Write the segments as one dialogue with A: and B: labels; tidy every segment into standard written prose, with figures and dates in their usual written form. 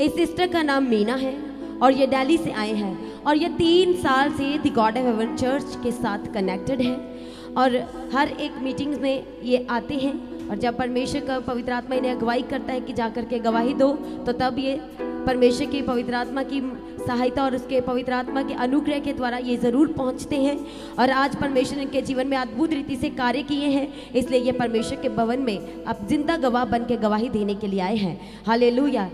A: इस सिस्टर का नाम मीना है और ये दिल्ली से आए हैं और ये 3 साल से the God of haven church के साथ कनेक्टेड है और हर एक मीटिंग्स में ये आते हैं और जब परमेश्वर का पवित्र आत्मा इन्हें अगुवाई करता है कि जाकर के गवाही दो, तो तब ये परमेश्वर की पवित्र आत्मा की सहायता और उसके पवित्र आत्मा के अनुग्रह के द्वारा ये ज़रूर पहुंचते हैं। और आज परमेश्वर ने इनके जीवन में अद्भुत रीति से कार्य किए हैं, इसलिए ये परमेश्वर के भवन में अब जिंदा गवाह बन के गवाही देने के लिए आए हैं। हालेलुया।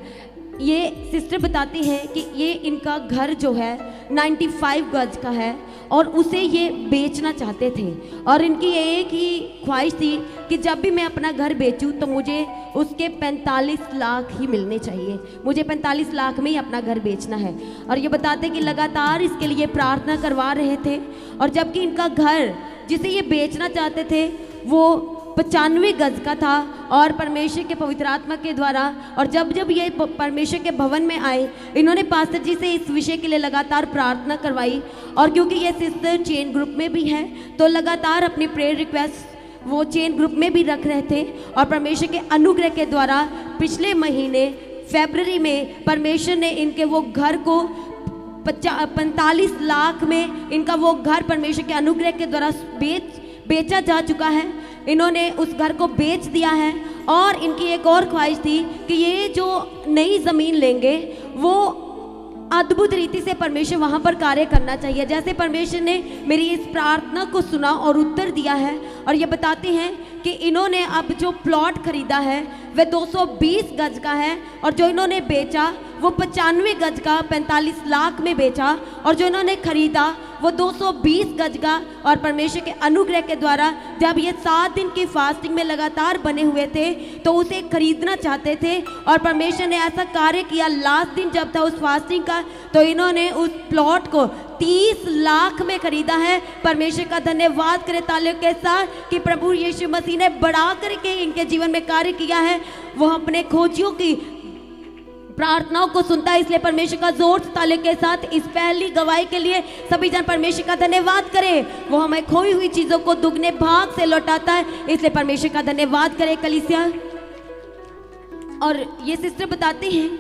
A: ये सिस्टर बताती हैं कि ये इनका घर जो है 95 गज का है और उसे ये बेचना चाहते थे और इनकी एक ही ख्वाहिश थी कि जब भी मैं अपना घर बेचूं तो मुझे उसके 45 लाख ही मिलने चाहिए, मुझे 45 लाख में ही अपना घर बेचना है। और ये बताते कि लगातार इसके लिए प्रार्थना करवा रहे थे और जबकि इनका घर जिसे ये बेचना चाहते थे वो 95 गज का था और परमेश्वर के पवित्र आत्मा के द्वारा और जब जब ये परमेश्वर के भवन में आए, इन्होंने पास्टर जी से इस विषय के लिए लगातार प्रार्थना करवाई और क्योंकि ये सिस्टर चेन ग्रुप में भी है तो लगातार अपनी प्रेयर रिक्वेस्ट वो चेन ग्रुप में भी रख रहे थे और परमेश्वर के अनुग्रह के द्वारा पिछले महीने फरवरी में परमेश्वर ने इनके वो घर को 45 लाख में इनका वो घर परमेश्वर के अनुग्रह के द्वारा बेचा जा चुका है। इन्होंने उस घर को बेच दिया है और इनकी एक और ख्वाहिश थी कि ये जो नई ज़मीन लेंगे वो अद्भुत रीति से परमेश्वर वहाँ पर कार्य करना चाहिए। जैसे परमेश्वर ने मेरी इस प्रार्थना को सुना और उत्तर दिया है और ये बताते हैं कि इन्होंने अब जो प्लॉट खरीदा है वह 220 गज का है और जो इन्होंने बेचा वो 95 गज का 45 लाख में बेचा और जो इन्होंने खरीदा वो 220 गज का। और परमेश्वर के अनुग्रह के द्वारा जब ये 7 दिन की फास्टिंग में लगातार बने हुए थे तो उसे खरीदना चाहते थे और परमेश्वर ने ऐसा कार्य किया। लास्ट दिन जब था उस फास्टिंग का तो इन्होंने उस प्लॉट को 30 लाख में खरीदा है। परमेश्वर का धन्यवाद करें तालियों के साथ कि प्रभु यीशु मसीह ने बढ़ा करके इनके जीवन में कार्य किया है। वो अपने खोजियों की प्रार्थनाओं को सुनता है, इसलिए परमेश्वर का जोर से तालियों के साथ इस पहली गवाही के लिए सभी जन परमेश्वर का धन्यवाद करें। वो हमें खोई हुई चीजों को दुगने भाग से लौटाता है, इसलिए परमेश्वर का धन्यवाद करें कलीसिया। और ये सिस्टर बताते हैं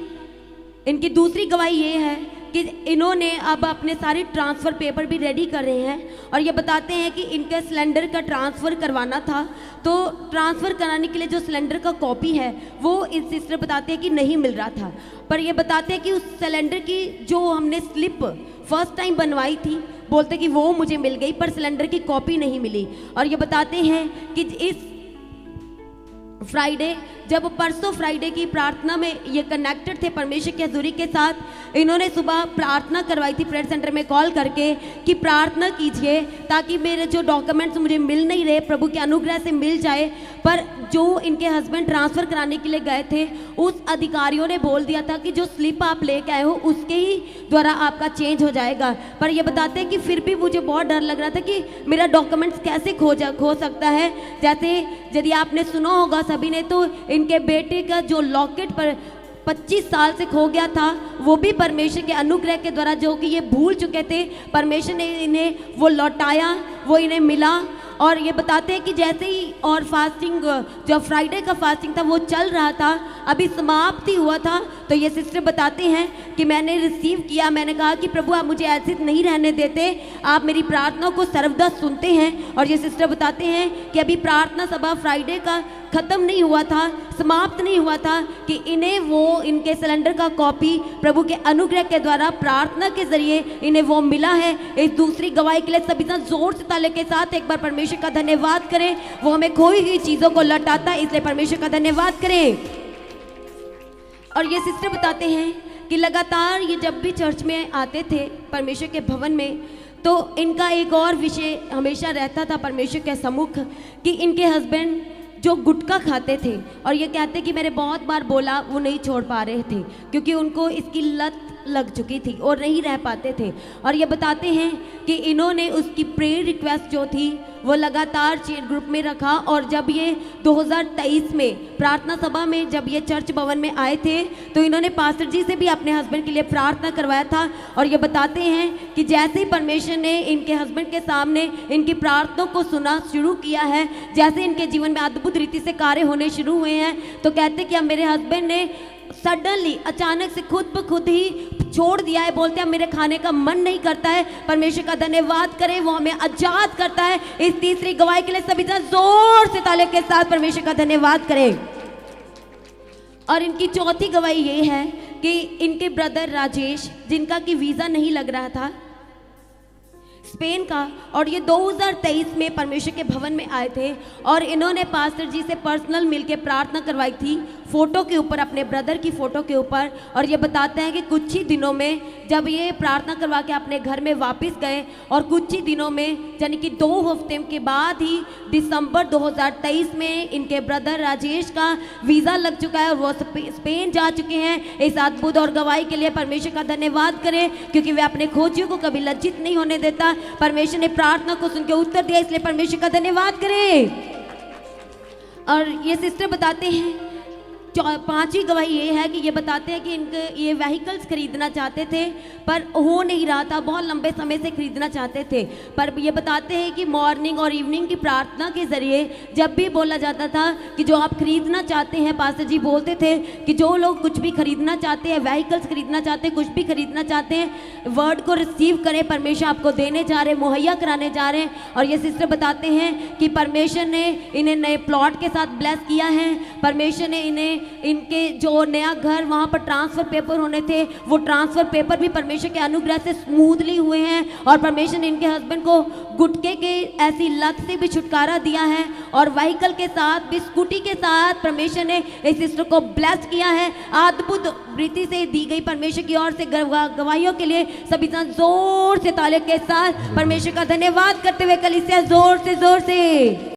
A: इनकी दूसरी गवाही ये है कि इन्होंने अब अपने सारे ट्रांसफ़र पेपर भी रेडी कर रहे हैं और ये बताते हैं कि इनके सिलेंडर का ट्रांसफ़र करवाना था तो ट्रांसफ़र कराने के लिए जो सिलेंडर का कॉपी है वो इस सिस्टर बताते हैं कि नहीं मिल रहा था। पर ये बताते हैं कि उस सिलेंडर की जो हमने स्लिप फर्स्ट टाइम बनवाई थी बोलते कि वो मुझे मिल गई पर सिलेंडर की कॉपी नहीं मिली। और ये बताते हैं कि इस फ्राइडे जब परसों फ्राइडे की प्रार्थना में ये कनेक्टेड थे परमेश्वर की हजूरी के साथ, इन्होंने सुबह प्रार्थना करवाई थी प्रेयर सेंटर में कॉल करके कि प्रार्थना कीजिए ताकि मेरे जो डॉक्यूमेंट्स मुझे मिल नहीं रहे प्रभु के अनुग्रह से मिल जाए। पर जो इनके हस्बैंड ट्रांसफ़र कराने के लिए गए थे उस अधिकारियों ने बोल दिया था कि जो स्लिप आप लेके आए हो उसके ही द्वारा आपका चेंज हो जाएगा। पर ये बताते हैं कि फिर भी मुझे बहुत डर लग रहा था कि मेरा डॉक्यूमेंट्स कैसे खो सकता है। जैसे यदि आपने सुना होगा सभी ने तो इनके बेटे का जो लॉकेट पर 25 साल से खो गया था वो भी परमेश्वर के अनुग्रह के द्वारा जो कि ये भूल चुके थे परमेश्वर ने इन्हें वो लौटाया, वो इन्हें मिला। और ये बताते हैं कि जैसे ही और फास्टिंग जो फ्राइडे का फास्टिंग था वो चल रहा था, अभी समाप्ति हुआ था, तो ये सिस्टर बताते हैं कि मैंने रिसीव किया, मैंने कहा कि प्रभु आप मुझे ऐसे नहीं रहने देते, आप मेरी प्रार्थना को सर्वदा सुनते हैं। और ये सिस्टर बताते हैं कि अभी प्रार्थना सभा फ्राइडे का ख़त्म नहीं हुआ था, समाप्त नहीं हुआ था कि इन्हें वो इनके सिलेंडर का कॉपी प्रभु के अनुग्रह के द्वारा प्रार्थना के जरिए इन्हें वो मिला है। इस दूसरी गवाही के लिए सभी जोर से ताले के साथ एक बार परमेश्वर का धन्यवाद करें। वो हमें खोई हुई चीज़ों को लौटाता है, इसलिए परमेश्वर का धन्यवाद करें। और ये सिस्टर बताते हैं कि लगातार ये जब भी चर्च में आते थे परमेश्वर के भवन में तो इनका एक और विषय हमेशा रहता था परमेश्वर के सम्मुख कि इनके हस्बैंड जो गुटखा खाते थे और ये कहते कि मैंने बहुत बार बोला वो नहीं छोड़ पा रहे थे क्योंकि उनको इसकी लत लग चुकी थी और नहीं रह पाते थे। और ये बताते हैं कि इन्होंने उसकी प्रेयर रिक्वेस्ट जो थी वो लगातार चेयर ग्रुप में रखा और जब ये 2023 में प्रार्थना सभा में जब ये चर्च भवन में आए थे तो इन्होंने पास्टर जी से भी अपने हस्बैंड के लिए प्रार्थना करवाया था। और ये बताते हैं कि जैसे ही परमेश्वर ने इनके हस्बैंड के सामने इनकी प्रार्थना को सुना शुरू किया है, जैसे इनके जीवन में अद्भुत रीति से कार्य होने शुरू हुए हैं, तो कहते कि अब मेरे हस्बैंड ने सडनली अचानक से खुद ब खुद ही छोड़ दिया है। बोलते हैं मेरे खाने का मन नहीं करता है। परमेश्वर का धन्यवाद करें, वो हमें आजाद करता है। इस तीसरी गवाही के लिए सभी जोर से तालियों के साथ परमेश्वर का धन्यवाद करें। और इनकी चौथी गवाही ये है कि इनके ब्रदर राजेश, जिनका कि वीज़ा नहीं लग रहा था स्पेन का, और ये 2023 में परमेश्वर के भवन में आए थे और इन्होंने पास्टर जी से पर्सनल मिलके प्रार्थना करवाई थी फ़ोटो के ऊपर, अपने ब्रदर की फ़ोटो के ऊपर। और ये बताते हैं कि कुछ ही दिनों में जब ये प्रार्थना करवा के अपने घर में वापस गए और कुछ ही दिनों में यानी कि 2 हफ्ते के बाद ही दिसंबर 2023 में इनके ब्रदर राजेश का वीज़ा लग चुका है और वो स्पेन जा चुके हैं। इस अद्भुत और गवाही के लिए परमेश्वर का धन्यवाद करें, क्योंकि वे अपने खोजियों को कभी लज्जित नहीं होने देता। परमेश्वर ने प्रार्थना को सुन के उत्तर दिया, इसलिए परमेश्वर का धन्यवाद करें। और ये सिस्टर बताते हैं, पांचवी गवाही ये है कि ये बताते हैं कि इनके ये व्हीकल्स खरीदना चाहते थे पर हो नहीं रहा था, बहुत लंबे समय से खरीदना चाहते थे। पर ये बताते हैं कि मॉर्निंग और इवनिंग की प्रार्थना के ज़रिए जब भी बोला जाता था कि जो आप खरीदना चाहते हैं, पास्टर जी बोलते थे कि जो लोग कुछ भी खरीदना चाहते हैं, व्हीकल्स खरीदना चाहते हैं, कुछ भी खरीदना चाहते हैं, वर्ड को रिसीव करें, परमेश्वर आपको देने जा रहे, मुहैया कराने जा रहे हैं। और ये सिस्टर बताते हैं कि परमेश्वर ने इन्हें नए प्लॉट के साथ ब्लेस किया है। परमेश्वर ने इन्हें इनके जो नया घर वहाँ पर ट्रांसफ़र पेपर होने थे, वो ट्रांसफ़र पेपर भी परमेश्वर के अनुग्रह से स्मूथली हुए हैं। और परमेश्वर ने इनके हस्बैंड को गुटके के ऐसी लत से भी छुटकारा दिया है और व्हीकल के साथ भी, स्कूटी के साथ परमेश्वर ने इस सिस्टर को ब्लेस किया है। अद्भुत रीति से दी गई परमेश्वर की ओर से गवाहियों के लिए सभी जोर से तालियों के साथ परमेश्वर का धन्यवाद करते हुए कलीसिया जोर से